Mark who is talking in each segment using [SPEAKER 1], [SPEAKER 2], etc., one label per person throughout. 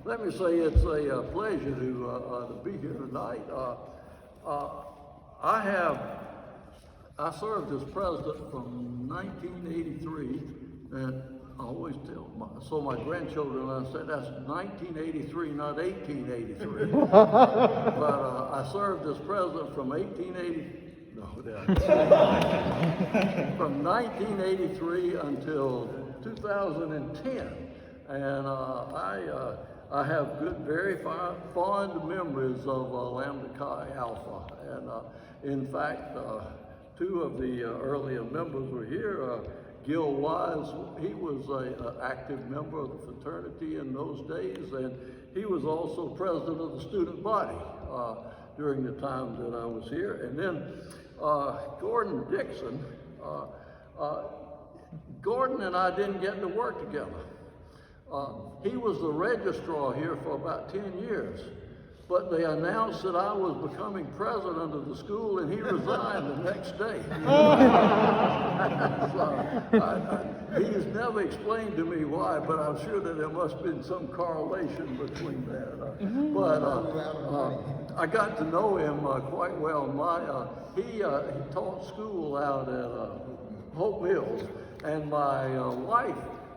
[SPEAKER 1] Let me say it's a pleasure to be here tonight. I served as president from 1983, and I always tell my grandchildren, I said that's 1983, not 1883. But I served as president from 1983 until 2010, and I have very fond memories of Lambda Chi Alpha, and in fact, two of the earlier members were here. Gil Wise, he was an active member of the fraternity in those days, and he was also president of the student body during the time that I was here. And then Gordon Dixon, Gordon and I didn't get to work together. He was the registrar here for about 10 years, but they announced that I was becoming president of the school, and he resigned the next day. He's never explained to me why, but I'm sure that there must have been some correlation between that. I got to know him quite well. He taught school out at Hope Mills, and my wife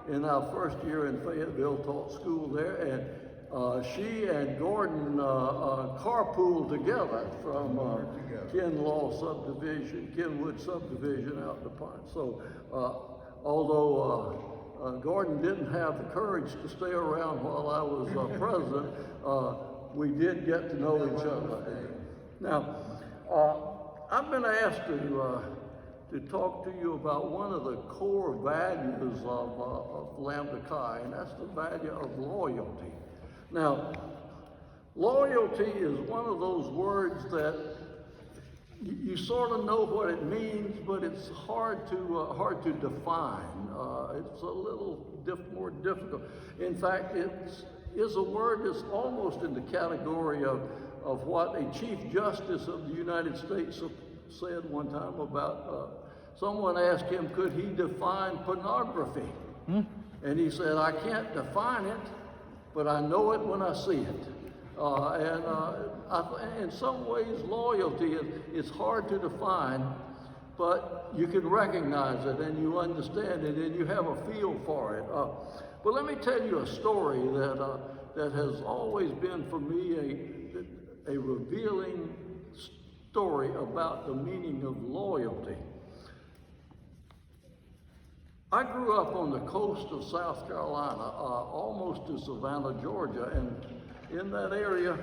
[SPEAKER 1] in our first year in Fayetteville taught school there, and she and Gordon carpooled together from Kenwood subdivision out in the pond. So although Gordon didn't have the courage to stay around while I was president, we did get to know each other. Now, I've been asked to talk to you about one of the core values of Lambda Chi, and that's the value of loyalty. Now, loyalty is one of those words that you sort of know what it means, but it's hard to define. It's a little more difficult. In fact, it is a word that's almost in the category of what a Chief Justice of the United States said one time about, someone asked him, could he define pornography? And he said, I can't define it, but I know it when I see it. In some ways, loyalty is hard to define, but you can recognize it and you understand it and you have a feel for it. But let me tell you a story that has always been for me a revealing story about the meaning of loyalty. I grew up on the coast of South Carolina, almost to Savannah, Georgia, and in that area,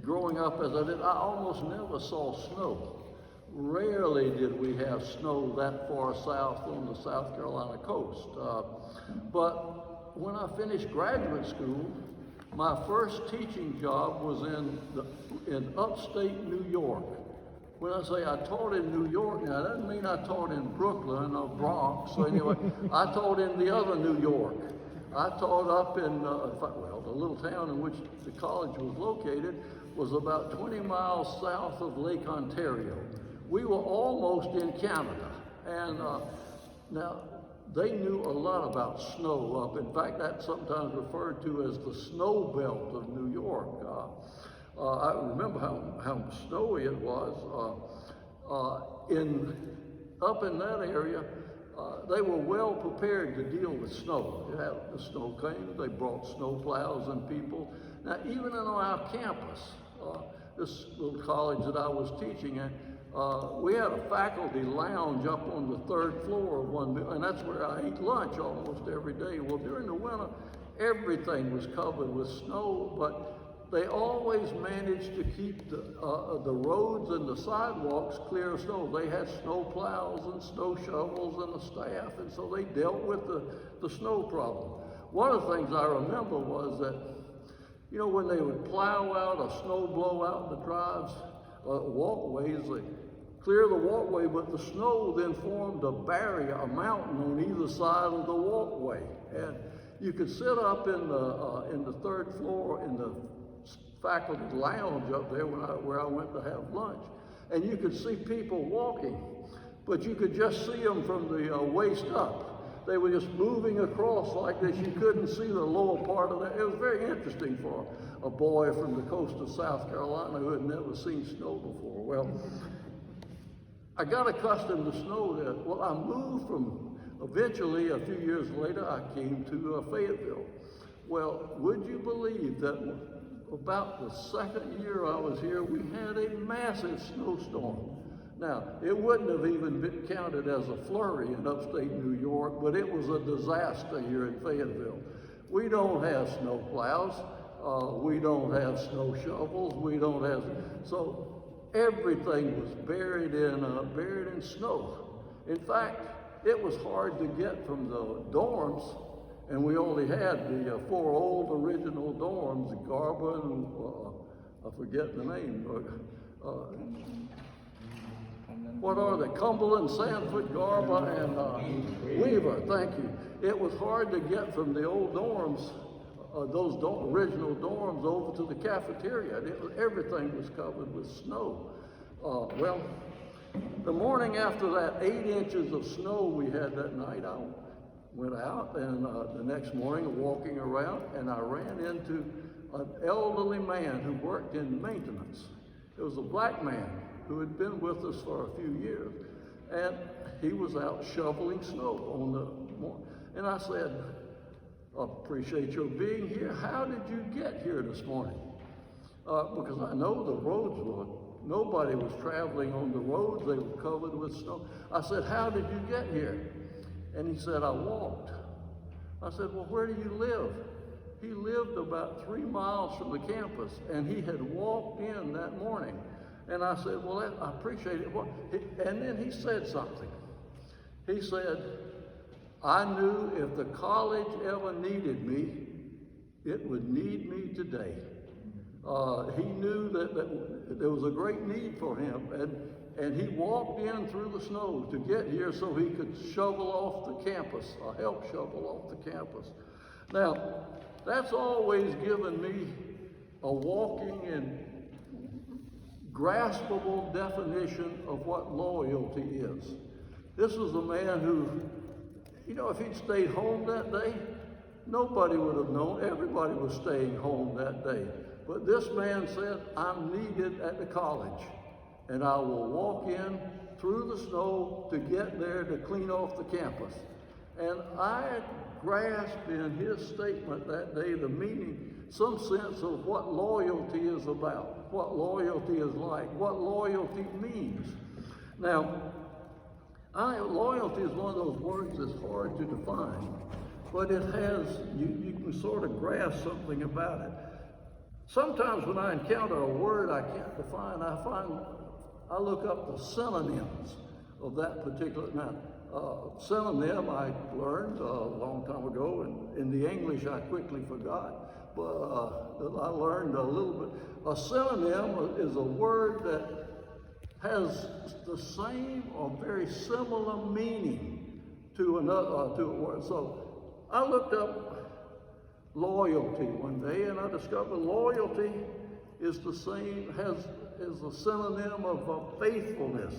[SPEAKER 1] growing up as I did, I almost never saw snow. Rarely did we have snow that far south on the South Carolina coast. But when I finished graduate school, my first teaching job was in upstate New York. When I say I taught in New York, now that doesn't mean I taught in Brooklyn or Bronx. So anyway, I taught in the other New York. I taught up in, the little town in which the college was located was about 20 miles south of Lake Ontario. We were almost in Canada. And now, they knew a lot about snow up. In fact, that's sometimes referred to as the snow belt of New York. I remember how snowy it was. Up in that area, they were well prepared to deal with snow. The snow came, they brought snow plows and people. Now, even on our campus, this little college that I was teaching at, we had a faculty lounge up on the third floor of one building, and that's where I ate lunch almost every day. Well, during the winter, everything was covered with snow, but they always managed to keep the roads and the sidewalks clear of snow. They had snow plows and snow shovels and the staff, and so they dealt with the snow problem. One of the things I remember was that, when they would plow out or snow blow out the drives, walkways, they clear the walkway, but the snow then formed a barrier, a mountain on either side of the walkway. And you could sit up in the third floor in the faculty lounge up there where I went to have lunch, and you could see people walking, but you could just see them from the waist up. They were just moving across like this. You couldn't see the lower part of that. It was very interesting for a boy from the coast of South Carolina who had never seen snow before. Well, I got accustomed to snow there. Well, I moved from, eventually, a few years later, I came to Fayetteville. Well, would you believe that about the second year I was here, we had a massive snowstorm. Now, it wouldn't have even been counted as a flurry in upstate New York, but it was a disaster here in Fayetteville. We don't have snow plows. We don't have snow shovels. We don't have, so everything was buried in snow. In fact, it was hard to get from the dorms, and we only had the 4 old original dorms, Garba and I forget the name. What are they? Cumberland, Sanford, Garba, and Weaver. Thank you. It was hard to get from the old dorms, those original dorms, over to the cafeteria. Everything was covered with snow. Well, the morning after that 8 inches of snow we had that night, I went out, and the next morning walking around, and I ran into an elderly man who worked in maintenance. It was a black man who had been with us for a few years, and he was out shoveling snow on the morning. And I said, appreciate your being here. How did you get here this morning? Because I know the roads were, nobody was traveling on the roads, they were covered with snow. I said, how did you get here? And he said, I walked. I said, well, where do you live? He lived about 3 miles from the campus, and he had walked in that morning. And I said, well, I appreciate it. And then he said something. He said, I knew if the college ever needed me, it would need me today. He knew that there was a great need for him, and he walked in through the snow to get here so he could shovel off the campus, or help shovel off the campus. Now, that's always given me a walking and graspable definition of what loyalty is. This was a man who, you know, if he'd stayed home that day, nobody would have known. Everybody was staying home that day. But this man said, I'm needed at the college, and I will walk in through the snow to get there to clean off the campus. And I grasped in his statement that day the meaning, some sense of what loyalty is about, what loyalty is like, what loyalty means. Now, loyalty is one of those words that's hard to define, but it has, you can sort of grasp something about it. Sometimes when I encounter a word I can't define, I look up the synonyms of that particular. Now, synonym I learned a long time ago, and in the English I quickly forgot, but I learned a little bit. A synonym is a word that has the same or very similar meaning to another to a word. So I looked up loyalty one day, and I discovered loyalty is the same, is a synonym of faithfulness.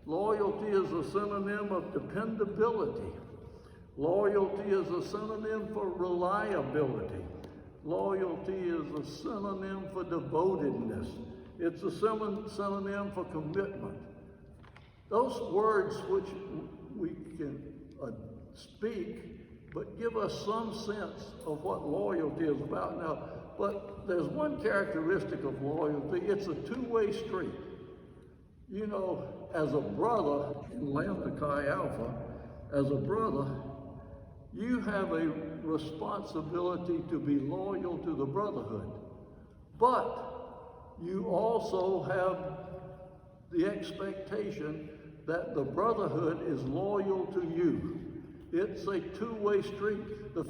[SPEAKER 1] Loyalty is a synonym of dependability. Loyalty is a synonym for reliability. Loyalty is a synonym for devotedness. It's a synonym for commitment. Those words which we can speak, but give us some sense of what loyalty is about. Now, but there's one characteristic of loyalty. It's a two-way street. You know, as a brother in Lambda Chi Alpha, as a brother, you have a responsibility to be loyal to the brotherhood. But you also have the expectation that the brotherhood is loyal to you. It's a two-way street. The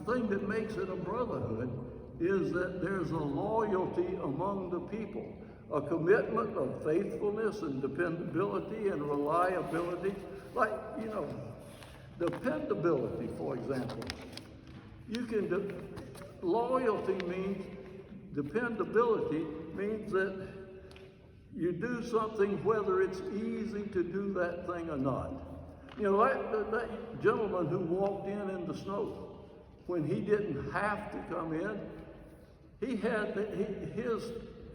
[SPEAKER 1] thing that makes it a brotherhood is that there's a loyalty among the people, a commitment of faithfulness and dependability and reliability. Like, you know, dependability, for example. Loyalty means, dependability means that you do something whether it's easy to do that thing or not. You know, that gentleman who walked in the snow, when he didn't have to come in, he had his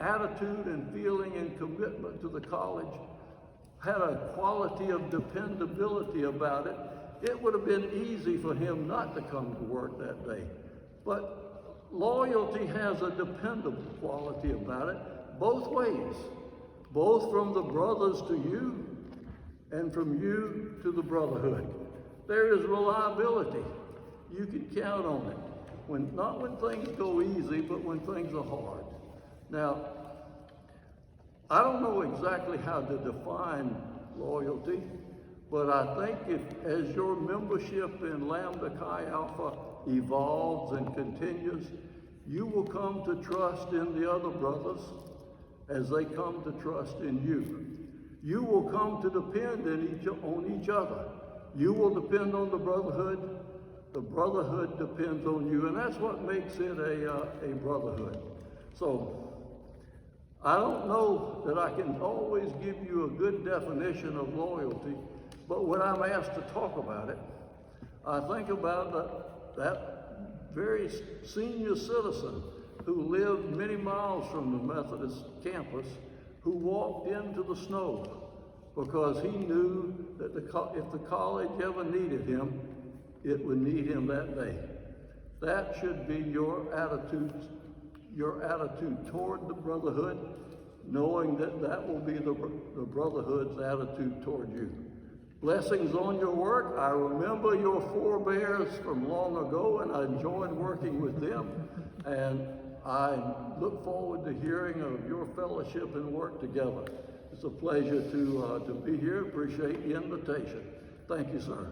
[SPEAKER 1] attitude and feeling and commitment to the college had a quality of dependability about it. It would have been easy for him not to come to work that day. But loyalty has a dependable quality about it, both ways, both from the brothers to you and from you to the brotherhood. There is reliability. You can count on it. Not when things go easy, but when things are hard. Now, I don't know exactly how to define loyalty, but I think as your membership in Lambda Chi Alpha evolves and continues, you will come to trust in the other brothers as they come to trust in you. You will come to depend on each other. You will depend on the brotherhood depends on you, and that's what makes it a brotherhood. So, I don't know that I can always give you a good definition of loyalty, but when I'm asked to talk about it, I think about that very senior citizen who lived many miles from the Methodist campus, who walked into the snow because he knew that if the college ever needed him, it would need him that day. That should be your attitude toward the brotherhood, knowing that will be the brotherhood's attitude toward you. Blessings on your work. I remember your forebears from long ago, and I enjoyed working with them. And I look forward to hearing of your fellowship and work together. It's a pleasure to be here. Appreciate the invitation. Thank you, sir.